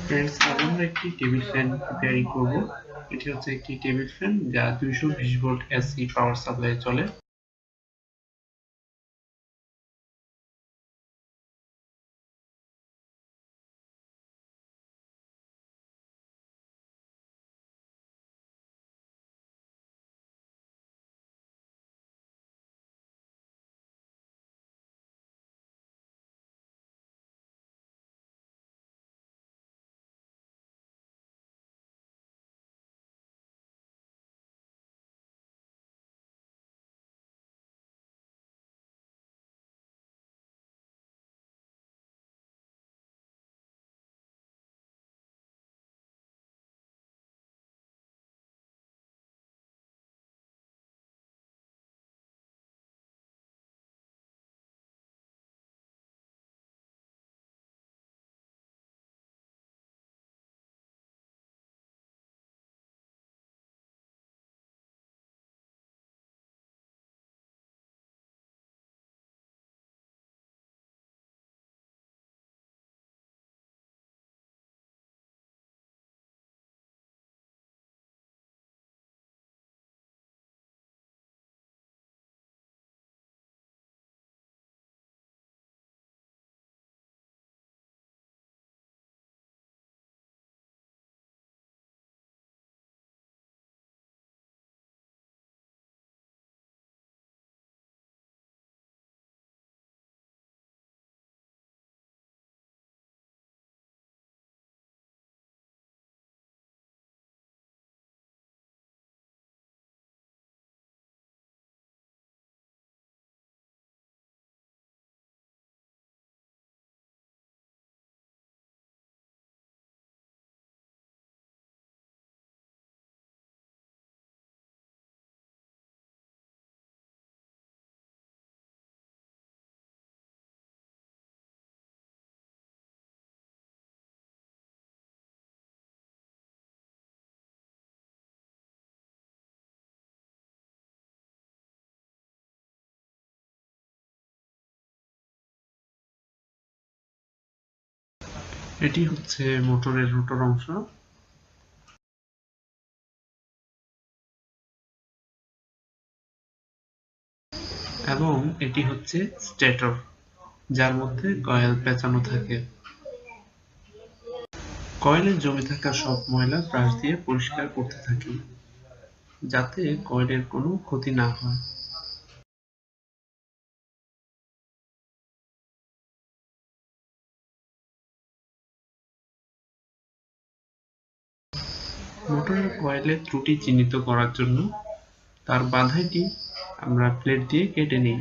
Friends, আজ আমরা একটি টেবিল ফ্যান তৈরি করব। এটি হচ্ছে একটি টেবিল ফ্যান যা 220 ভোল্ট এসি পাওয়ার সাপ্লাই চলে। এটি হচ্ছে মোটরের রোটর অংশ। এবং এটি হচ্ছে স্টেটর, যার মধ্যে কয়েল পেঁচানো থাকে। কয়েলে জমে থাকা সব ময়লা ব্রাশ দিয়ে পরিষ্কার করতে থাকি, যাতে কয়েলের কোনো ক্ষতি না হয়। মোটরের কয়েলের ত্রুটি চিহ্নিত করার জন্য তার বাঁধাইটি আমরা প্লেট দিয়ে কেটে নিই।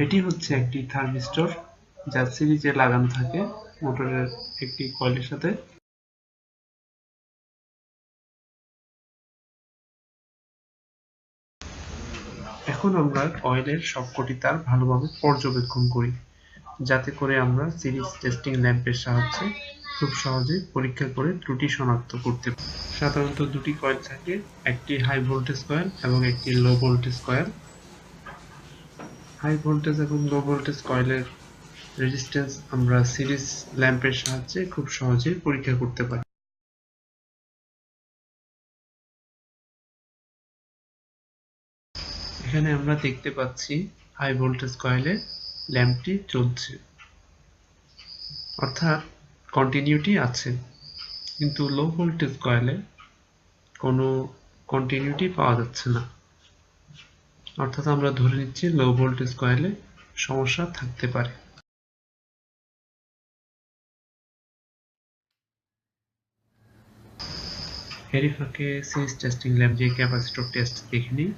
এটি হচ্ছে একটি থার্মিস্টর, যা সিরিজে লাগানো থাকে মোটরের একটি কয়েলের সাথে। এখন আমরা কয়েলের সবকটি তার ভালোভাবে পর্যবেক্ষণ করি, যাতে করে আমরা সিরিজ টেস্টিং ল্যাম্পের সাহায্যে খুব সহজেই পরীক্ষা করে ত্রুটি শনাক্ত করতে পারি। সাধারণত দুটি কয়েল থাকে, একটি হাই ভোল্টেজ কয়েল এবং একটি low voltage coil. High voltage এবং লো ভোল্টেজ কয়েলের রেজিস্ট্যান্স আমরা সিরিজ ল্যাম্পের সাহায্যে খুব সহজেই পরীক্ষা করতে পারি। এখানে আমরা দেখতে পাচ্ছি হাই ভোল্টেজ কয়েলে ল্যাম্পটি জ্বলছে, অর্থাৎ কন্টিনিউটি আছে। কিন্তু লো ভোল্টেজ কয়েলে কোনো কন্টিনিউটি পাওয়া যাচ্ছে না, অর্থাৎ আমরা ধরে নিচ্ছি লো ভোল্টেজ কয়েলে সমস্যা থাকতে পারে। এরই ফাঁকে সিরিজ টেস্টিং ল্যাব দিয়ে ক্যাপাসিটর টেস্ট দেখে নিই।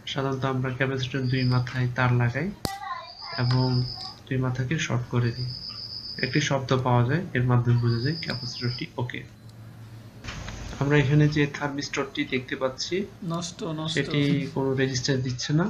সাধারণত আমরা ক্যাপাসিটর দুই মাথায় তার লাগাই এবং দুই মাথাকে শর্ট করে দিই। একটি শব্দ পাওয়া যায়, এর মাধ্যমে বোঝা যায় ক্যাপাসিটরটি ওকে। আমরা এখানে যে থার্মিস্টরটি দেখতে পাচ্ছি সেটি কোনো রেজিস্টার দিচ্ছে না।